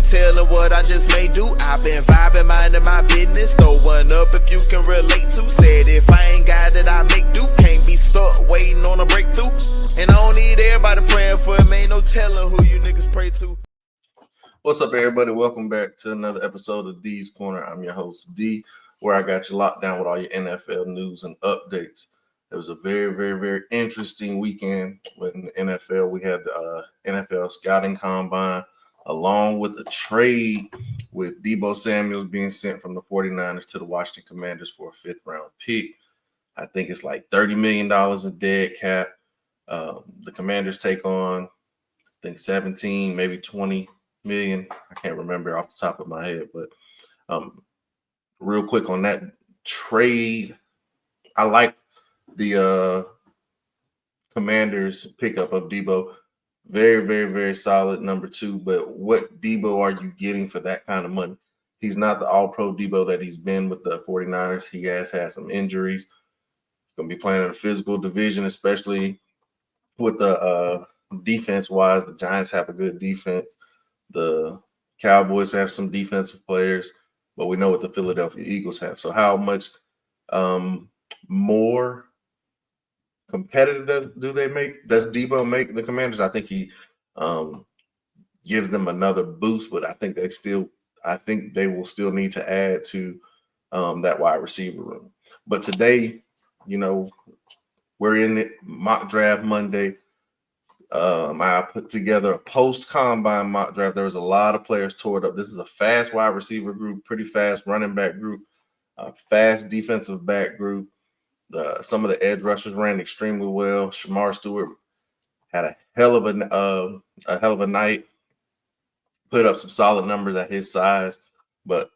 telling what I just may do. I've been vibing, minding my business. Throw one up if you can relate to. Said if I ain't got it, I make do. Can't be stuck waiting on a breakthrough. And I don't need everybody praying for it. Ain't no telling who you niggas pray to. What's up, everybody? Welcome back to another episode of D's Corner. I'm your host, D, where I got you locked down with all your NFL news and updates. It was a very, very, very interesting weekend with the NFL. We had the NFL Scouting Combine, along with a trade with Deebo Samuel being sent from the 49ers to the Washington Commanders for a fifth-round pick. I think it's like $30 million in dead cap. The Commanders take on, I think, 17, maybe 20 million. I can't remember off the top of my head, but real quick on that trade, I like the Commanders pickup of Deebo. Very, very, very solid number two. But what Deebo are you getting for that kind of money? He's not the all-pro Deebo that he's been with the 49ers. He has had some injuries. Going to be playing in a physical division, especially with the defense-wise. The Giants have a good defense. The Cowboys have some defensive players, but we know what the Philadelphia Eagles have. So how much more competitive do they make? Does Deebo make the Commanders? I think he gives them another boost, but I think they will still need to add to that wide receiver room. But today, we're in it, mock draft Monday. I put together a post-combine mock draft. There was a lot of players tore up. This is a fast wide receiver group, pretty fast running back group, fast defensive back group. Some of the edge rushers ran extremely well. Shamar Stewart had a hell of a night. Put up some solid numbers at his size. But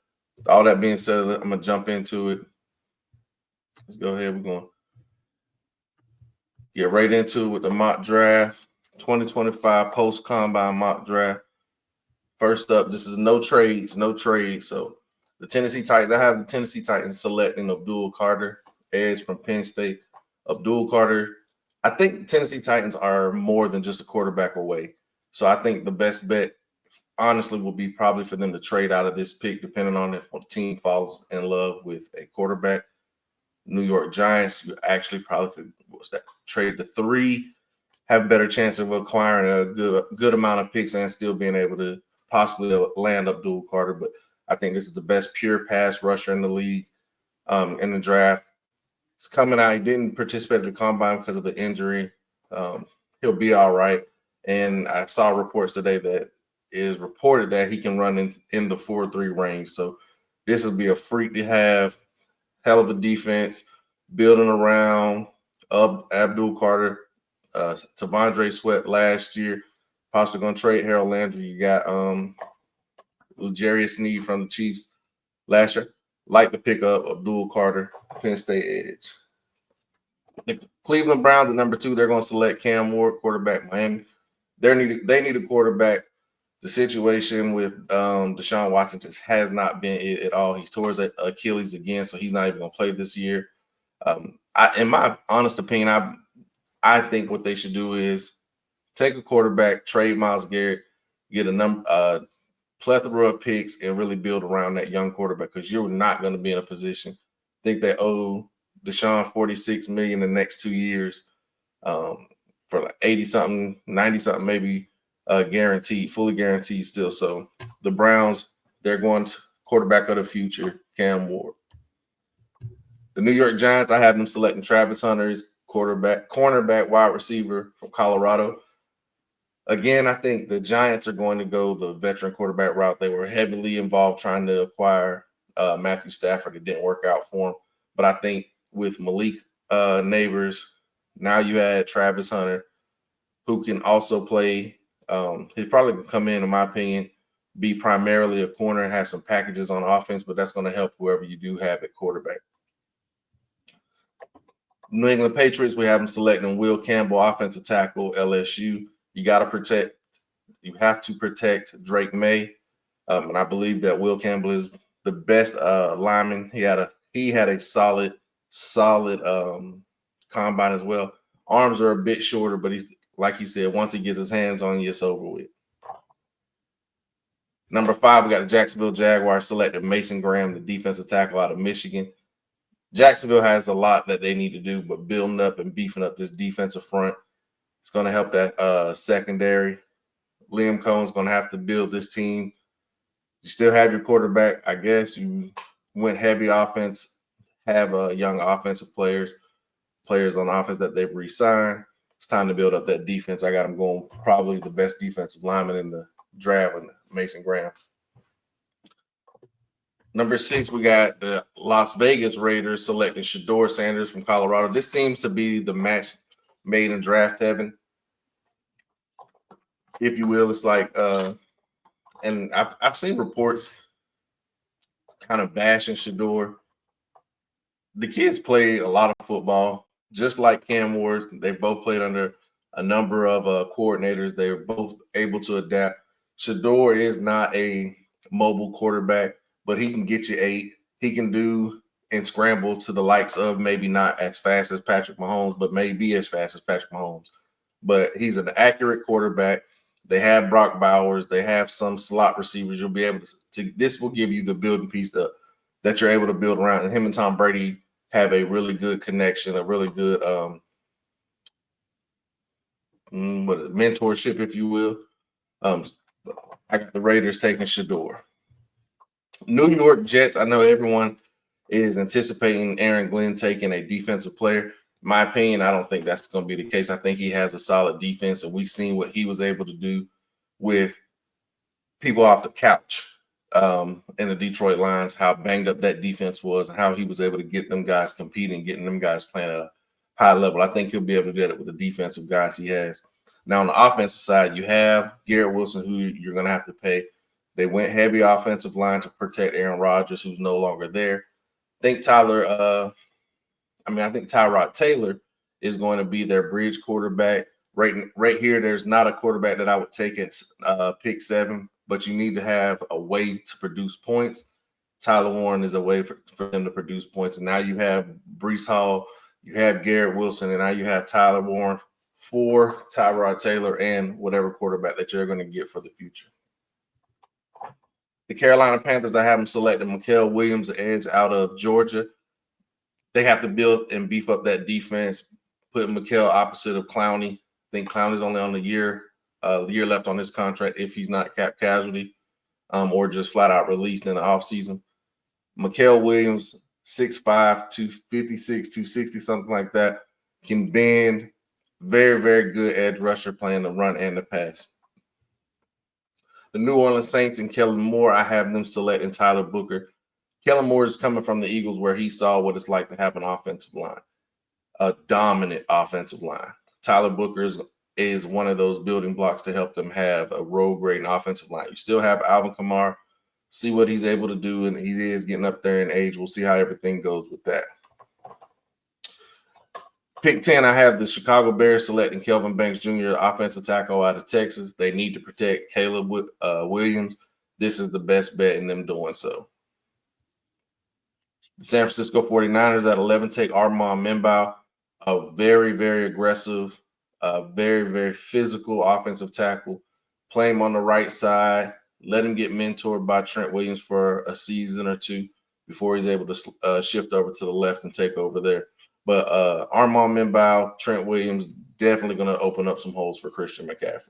all that being said, I'm gonna jump into it. Let's go ahead. We're gonna get right into it with the mock draft. 2025 post-combine mock draft. First up, this is no trades. So the Tennessee Titans, I have the Tennessee Titans selecting Abdul Carter, edge from Penn State. Abdul Carter, I think Tennessee Titans are more than just a quarterback away. So I think the best bet, honestly, will be probably for them to trade out of this pick, depending on if a team falls in love with a quarterback. New York Giants, you actually probably could trade the 3, have a better chance of acquiring a good amount of picks and still being able to possibly land Abdul Carter. But I think this is the best pure pass rusher in the league in the draft. It's coming out. He didn't participate in the combine because of an injury. He'll be all right. And I saw reports today that is reported that he can run in the 4.3 range. So this will be a freak to have. Hell of a defense, building around Abdul Carter. T'Vondre Sweat last year, possibly going to trade Harold Landry. You got L'Jarius Sneed from the Chiefs last year. Like the pickup of Abdul Carter, Penn State edge. The Cleveland Browns at number 2, they're going to select Cam Ward, quarterback Miami. They need a quarterback. The situation with Deshaun Watson just has not been it at all. He's tore his Achilles again, so he's not even going to play this year. In my honest opinion, I think what they should do is take a quarterback, trade Myles Garrett, get a plethora of picks, and really build around that young quarterback, because you're not going to be in a position. I think they owe Deshaun $46 million the next 2 years for like 80-something, 90-something, maybe guaranteed, fully guaranteed still. So the Browns, they're going to quarterback of the future, Cam Ward. The New York Giants, I have them selecting Travis Hunter, cornerback, wide receiver from Colorado. Again, I think the Giants are going to go the veteran quarterback route. They were heavily involved trying to acquire Matthew Stafford. It didn't work out for him. But I think with Malik Neighbors, now you add Travis Hunter, who can also play. He'll probably come in my opinion, be primarily a corner, have some packages on offense, but that's going to help whoever you do have at quarterback. New England Patriots, we have them selecting Will Campbell, offensive tackle, LSU. You have to protect Drake May. And I believe that Will Campbell is the best lineman. He had a solid combine as well. Arms are a bit shorter, but he's, like he said, once he gets his hands on you, it's over with. Number 5, we got the Jacksonville Jaguars selected Mason Graham, the defensive tackle out of Michigan. Jacksonville has a lot that they need to do, but building up and beefing up this defensive front, it's going to help that secondary. Liam Cohen's going to have to build this team. You still have your quarterback. I guess you went heavy offense, have young offensive players on offense that they've re-signed. It's time to build up that defense. I got them going probably the best defensive lineman in the draft, with Mason Graham. Number 6, we got the Las Vegas Raiders selecting Shedeur Sanders from Colorado. This seems to be the match made in draft heaven, if you will. It's like, and I've seen reports kind of bashing Shedeur. The kids play a lot of football, just like Cam Ward. They both played under a number of coordinators. They were both able to adapt. Shedeur is not a mobile quarterback, but he can get you 8. He can do and scramble to the likes of, maybe not as fast as Patrick Mahomes, but maybe as fast as Patrick Mahomes. But he's an accurate quarterback. They have Brock Bowers. They have some slot receivers. You'll be able to this will give you the building piece that you're able to build around. And him and Tom Brady have a really good connection, a really good mentorship, if you will. I got the Raiders taking Shedeur. New York Jets, I know everyone is anticipating Aaron Glenn taking a defensive player. In my opinion, I don't think that's going to be the case. I think he has a solid defense, and we've seen what he was able to do with people off the couch in the Detroit Lions, how banged up that defense was, and how he was able to get them guys competing, getting them guys playing at a high level. I think he'll be able to do it with the defensive guys he has. Now, on the offensive side, you have Garrett Wilson, who you're going to have to pay. They went heavy offensive line to protect Aaron Rodgers, who's no longer there. I think Tyrod Taylor is going to be their bridge quarterback. Right here, there's not a quarterback that I would take at pick 7, but you need to have a way to produce points. Tyler Warren is a way for them to produce points. And now you have Breece Hall, you have Garrett Wilson, and now you have Tyler Warren for Tyrod Taylor and whatever quarterback that you're going to get for the future. The Carolina Panthers, I have them selecting Mikael Williams, the edge out of Georgia. They have to build and beef up that defense, put Mikael opposite of Clowney. I think Clowney's only on the year left on his contract if he's not cap casualty or just flat out released in the offseason. Mikael Williams, 6'5", 256, 260, something like that, can bend. Very, very good edge rusher playing the run and the pass. The New Orleans Saints and Kellen Moore, I have them selecting Tyler Booker. Kellen Moore is coming from the Eagles, where he saw what it's like to have an offensive line, a dominant offensive line. Tyler Booker is one of those building blocks to help them have a road-grading offensive line. You still have Alvin Kamara. See what he's able to do, and he is getting up there in age. We'll see how everything goes with that. Pick 10, I have the Chicago Bears selecting Kelvin Banks Jr., offensive tackle out of Texas. They need to protect Caleb Williams. This is the best bet in them doing so. The San Francisco 49ers at 11 take Armand Membaugh, a very, very aggressive, very, very physical offensive tackle. Play him on the right side. Let him get mentored by Trent Williams for a season or two before he's able to shift over to the left and take over there. But Armand Membaugh, Trent Williams, definitely going to open up some holes for Christian McCaffrey.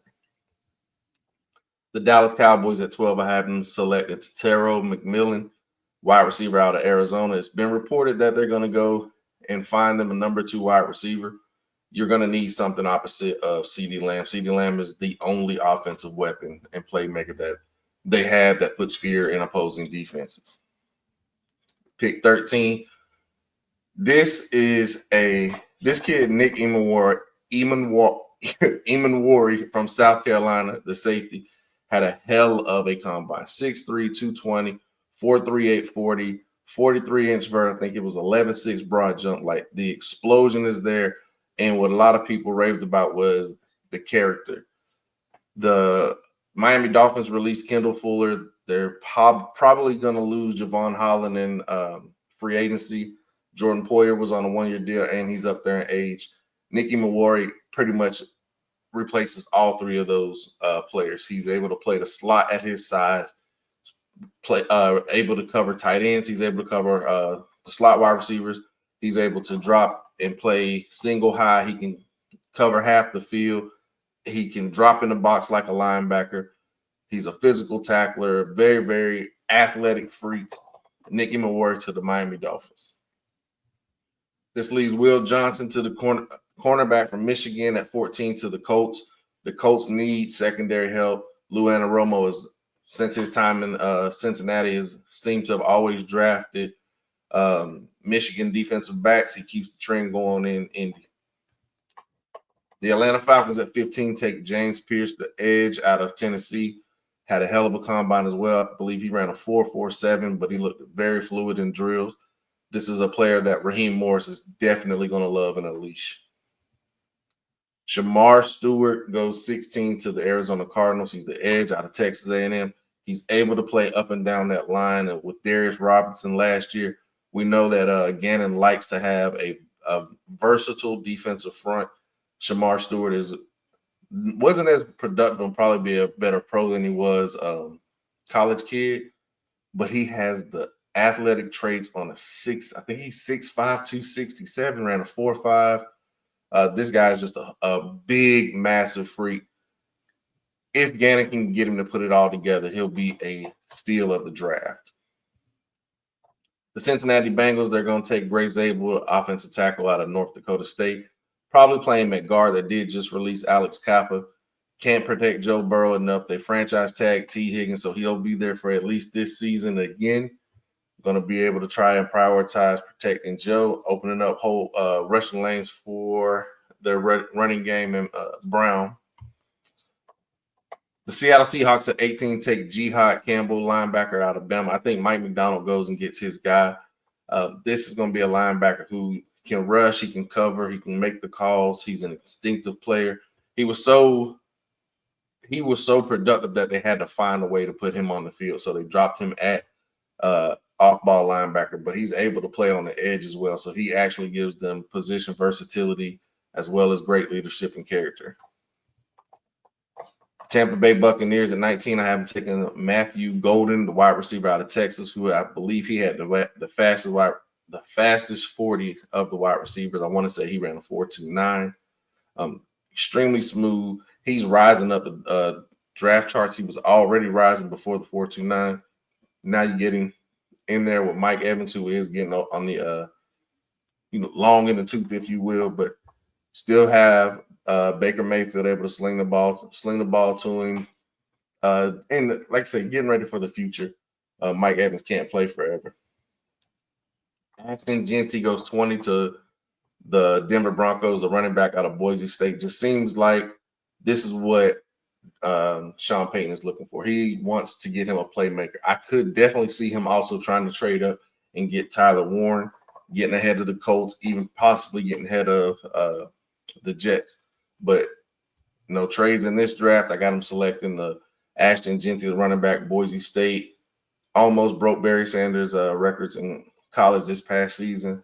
The Dallas Cowboys at 12, I have them selected Tetairoa McMillan, wide receiver out of Arizona. It's been reported that they're going to go and find them a number 2 wide receiver. You're going to need something opposite of CeeDee Lamb. CeeDee Lamb is the only offensive weapon and playmaker that they have that puts fear in opposing defenses. Pick 13. This kid, Nick Emmanwori from South Carolina, the safety, had a hell of a combine. 6'3", 220, 4'3", 840, 43-inch vert. I think it was 11.6 broad jump. Like, the explosion is there. And what a lot of people raved about was the character. The Miami Dolphins released Kendall Fuller. They're probably going to lose Javon Holland in free agency. Jordan Poyer was on a 1-year deal, and he's up there in age. Nick Emmanwori pretty much replaces all 3 of those players. He's able to play the slot at his size. able to cover tight ends. He's able to cover the slot wide receivers. He's able to drop and play single high. He can cover half the field. He can drop in the box like a linebacker. He's a physical tackler, very, very athletic freak. Nick him award to the Miami Dolphins. This leaves Will Johnson to the cornerback from Michigan at 14 to the Colts. The Colts need secondary help. Lou Anarumo is, since his time in Cincinnati, has seemed to have always drafted Michigan defensive backs. He keeps the trend going in Indy. The Atlanta Falcons at 15 take James Pierce, the edge out of Tennessee. Had a hell of a combine as well. I believe he ran a 4.47, but he looked very fluid in drills. This is a player that Raheem Morris is definitely going to love and unleash. Shamar Stewart goes 16 to the Arizona Cardinals. He's the edge out of Texas A&M. He's able to play up and down that line. And with Darius Robinson last year, we know that Gannon likes to have a versatile defensive front. Shamar Stewart wasn't as productive and probably be a better pro than he was college kid, but he has the athletic traits on I think he's 6'5", 267, ran a 4.5. This guy is just a big, massive freak. If Gannon can get him to put it all together, he'll be a steal of the draft. The Cincinnati Bengals, they're going to take Gray Zabel, offensive tackle out of North Dakota State. Probably playing at guard. That did just release Alex Kappa. Can't protect Joe Burrow enough. They franchise tag T. Higgins, so he'll be there for at least this season again. Going to be able to try and prioritize protecting Joe, opening up whole rushing lanes for their running game and Brown. The Seattle Seahawks at 18 take Jihad Campbell, linebacker out of Bama. I think Mike McDonald goes and gets his guy. This is going to be a linebacker who can rush, he can cover, he can make the calls. He's an instinctive player. He was so productive that they had to find a way to put him on the field. So they dropped him at off-ball linebacker, but he's able to play on the edge as well. So he actually gives them position versatility as well as great leadership and character. Tampa Bay Buccaneers at 19, I have taken Matthew Golden, the wide receiver out of Texas, who I believe he had the fastest 40 of the wide receivers. I want to say he ran a 4.29. Extremely smooth. He's rising up the draft charts. He was already rising before the 4.29. Now you're getting in there with Mike Evans, who is getting on the long in the tooth, if you will, but still have Baker Mayfield able to sling the ball to him. And like I said, getting ready for the future. Mike Evans can't play forever. Ashton Jeanty goes 20 to the Denver Broncos, the running back out of Boise State. Just seems like this is what Sean Payton is looking for. He wants to get him a playmaker. I could definitely see him also trying to trade up and get Tyler Warren, getting ahead of the Colts, even possibly getting ahead of the Jets. But no trades in this draft. I got him selecting the Ashton Jeanty, the running back, Boise State. Almost broke Barry Sanders' records in college this past season.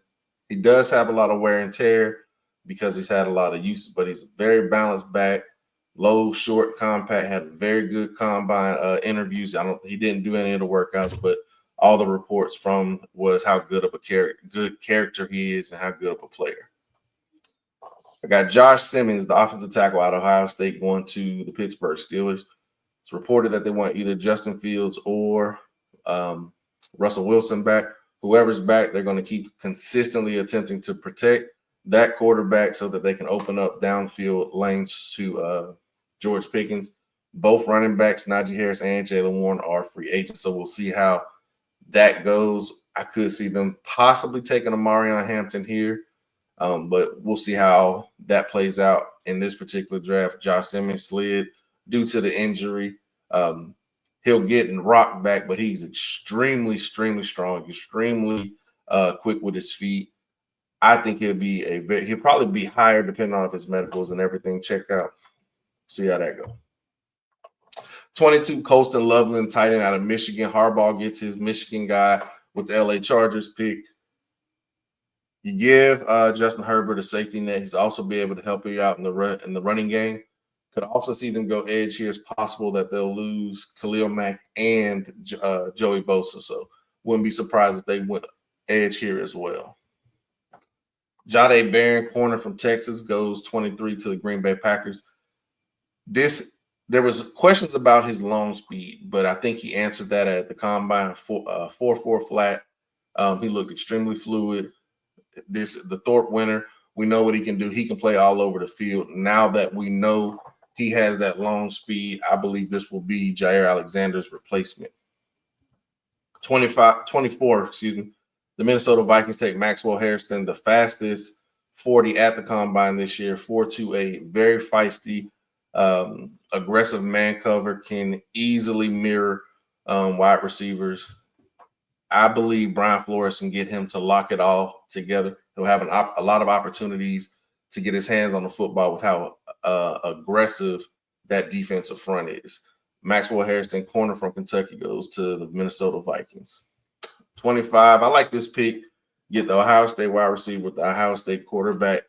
He does have a lot of wear and tear because he's had a lot of use, but he's a very balanced back, low, short, compact, had very good combine interviews. He didn't do any of the workouts, but all the reports from was how good of a good character he is and how good of a player. I got Josh Simmons, the offensive tackle out of Ohio State, going to the Pittsburgh Steelers. It's reported that they want either Justin Fields or Russell Wilson back. Whoever's back, they're going to keep consistently attempting to protect that quarterback so that they can open up downfield lanes to George Pickens. Both running backs, Najee Harris and Jaylen Warren, are free agents, so we'll see how that goes. I could see them possibly taking Amarion Hampton here, but we'll see how that plays out in this particular draft. Josh Simmons slid due to the injury. He'll get rocked back, but he's extremely strong, extremely quick with his feet. I think he'll probably be higher depending on if his medicals and everything check out. See how that goes. 22, Colston Loveland, tight end out of Michigan. Harbaugh gets his Michigan guy with the LA Chargers pick. You give Justin Herbert a safety net. He's also be able to help you out in the running game. Could also see them go edge here. It's possible that they'll lose Khalil Mack and Joey Bosa. So wouldn't be surprised if they went edge here as well. Jahdae Barron, corner from Texas, goes 23 to the Green Bay Packers. There was questions about his long speed, but I think he answered that at the combine. 4.4 flat. He looked extremely fluid. The Thorpe winner, we know what he can do. He can play all over the field. Now that we know he has that long speed, I believe this will be Jair Alexander's replacement. 24, the Minnesota Vikings take Maxwell Hairston, the fastest 40 at the combine this year, 4.28, very feisty, aggressive man cover, can easily mirror wide receivers. I believe Brian Flores can get him to lock it all together. He'll have a lot of opportunities to get his hands on the football with how aggressive that defensive front is. Maxwell Hairston, corner from Kentucky, goes to the Minnesota Vikings. 25, I like this pick. Get the Ohio State wide receiver with the Ohio State quarterback,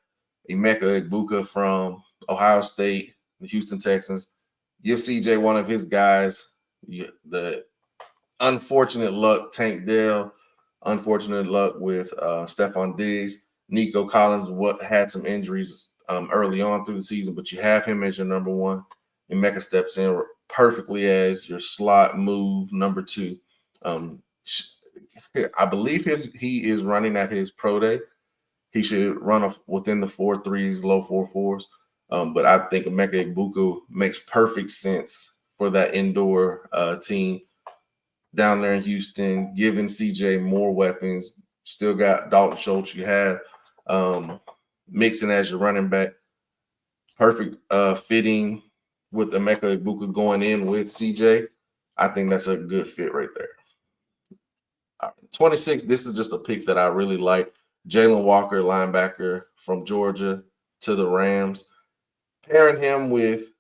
Emeka Egbuka from Ohio State, the Houston Texans. Give CJ one of his guys. The unfortunate luck, Tank Dell. Unfortunate luck with Stephon Diggs. Nico Collins had some injuries early on through the season, but you have him as your number one. Emeka steps in perfectly as your slot move number 2. I believe he is running at his pro day. He should run within the 4.3s, low 4.4s. But I think Emeka Egbuka makes perfect sense for that indoor team down there in Houston, giving CJ more weapons. Still got Dalton Schultz. You have Mixon as your running back. Perfect fitting with Emeka Egbuka going in with CJ. I think that's a good fit right there. 26, this is just a pick that I really like. Jalen Walker, linebacker from Georgia to the Rams. Pairing him with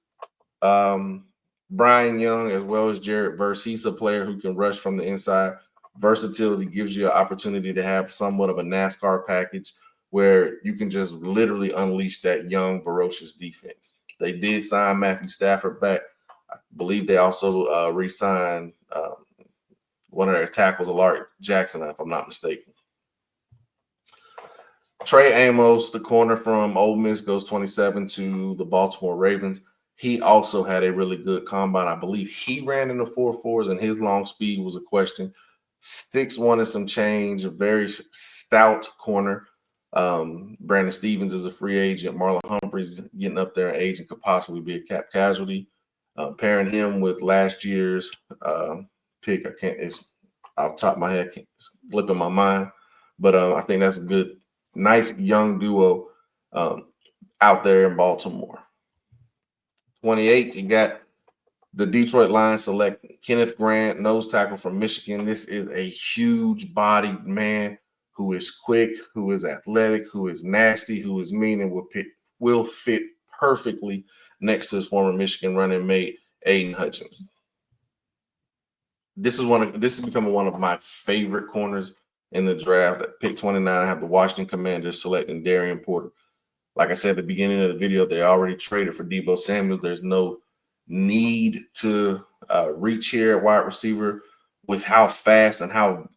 Brian Young as well as Jared Verse. He's a player who can rush from the inside. Versatility gives you an opportunity to have somewhat of a NASCAR package where you can just literally unleash that young, ferocious defense. They did sign Matthew Stafford back. I believe they also re-signed one of their tackles, Alaric Jackson, if I'm not mistaken. Trey Amos, the corner from Ole Miss, goes 27 to the Baltimore Ravens. He also had a really good combine. I believe he ran in the 4.4s, and his long speed was a question. 6'1" and some change, a very stout corner. Brandon Stevens is a free agent. Marlon Humphrey's getting up there in age and could possibly be a cap casualty. Pairing him with last year's pick, it's off the top of my head, can't slip in my mind. But I think that's a good, nice young duo out there in Baltimore. 28, you got the Detroit Lions select Kenneth Grant, nose tackle from Michigan. This is a huge-bodied man who is quick, who is athletic, who is nasty, who is mean, and will fit perfectly next to his former Michigan running mate, Aiden Hutchins. This is becoming one of my favorite corners in the draft. At pick 29, I have the Washington Commanders selecting Darian Porter. Like I said at the beginning of the video, they already traded for Deebo Samuels. There's no need to reach here at wide receiver with how fast and how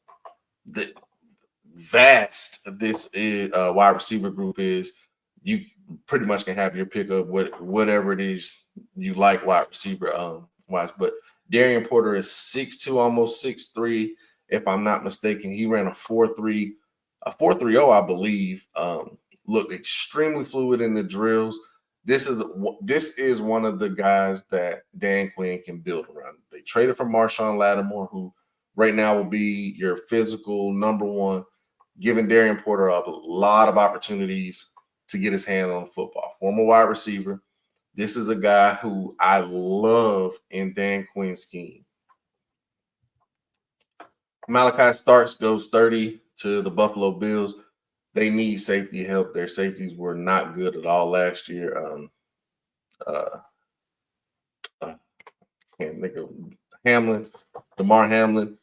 vast this is, wide receiver group is. You pretty much can have your pick of whatever it is you like wide receiver wise. But Darian Porter is 6'2", almost 6'3", if I'm not mistaken. He ran a 4.3, a 4.30, I believe. Looked extremely fluid in the drills. This is one of the guys that Dan Quinn can build around. They traded for Marshawn Lattimore, who right now will be your physical number one, giving Darian Porter a lot of opportunities to get his hand on the football. Former wide receiver. This is a guy who I love in Dan Quinn's scheme. Malachi Starks goes 30 to the Buffalo Bills. They need safety help. Their safeties were not good at all last year. Can't think of Hamlin, DeMar Hamlin.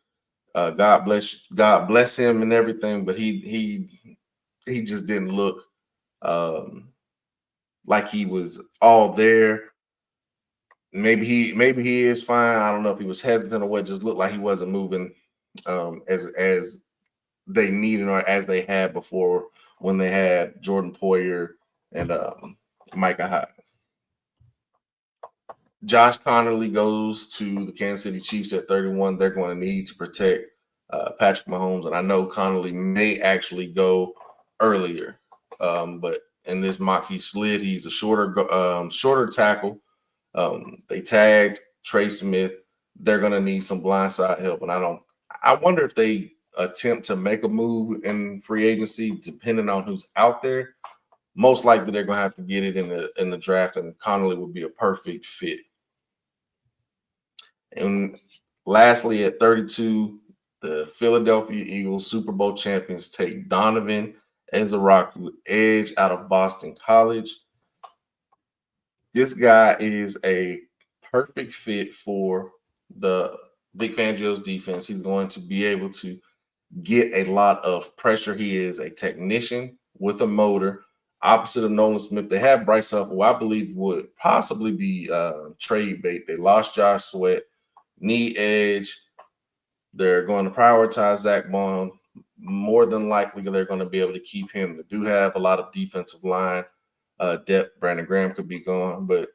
God bless him and everything, but he just didn't look like he was all there. maybe he is fine. I don't know if he was hesitant or what. Just looked like he wasn't moving as they needed or as they had before when they had Jordan Poyer and Micah Hyde. Josh Connerly goes to the Kansas City Chiefs at 31. They're going to need to protect Patrick Mahomes, and I know Connerly may actually go earlier, but in this mock he slid. He's a shorter tackle. They tagged Trey Smith. They're going to need some blindside help, and I wonder if they attempt to make a move in free agency, depending on who's out there. Most likely they're going to have to get it in the draft, and Connerly would be a perfect fit. And lastly, at 32, the Philadelphia Eagles, Super Bowl champions, take Donovan Ezaraku, edge out of Boston College. This guy is a perfect fit for the Vic Fangio's defense. He's going to be able to get a lot of pressure. He is a technician with a motor. Opposite of Nolan Smith, they have Bryce Huff, who I believe would possibly be trade bait. They lost Josh Sweat, need edge. They're going to prioritize Zach Bond. More than likely, they're going to be able to keep him. They do have a lot of defensive line depth. Brandon Graham could be gone, but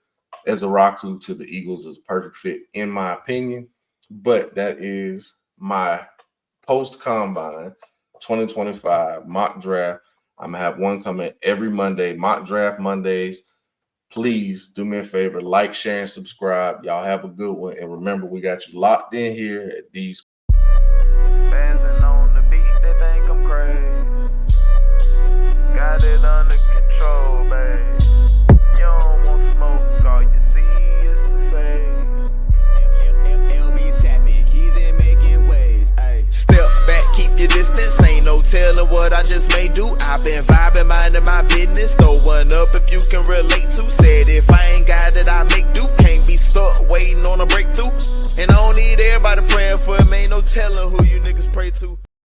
Ezaraku to the Eagles is a perfect fit, in my opinion. But that is my post-combine 2025 mock draft. I'm going to have one coming every Monday, mock draft Mondays. Please do me a favor, like, share, and subscribe. Y'all have a good one. And remember, we got you locked in here at these. Spazzing on the beat, they think I'm crazy. Got it under control, babe. You don't want smoke, all you see is the same. LB tapping, keys and making waves. Ay. Step back, keep your distance. Ain't no telling what I just may do. I've been vibing, minding my business. Throw one up if you can relate to. Said if I ain't got it, I make do. Can't be stuck waiting on a breakthrough. And I don't need everybody praying for me. Ain't no telling who you niggas pray to.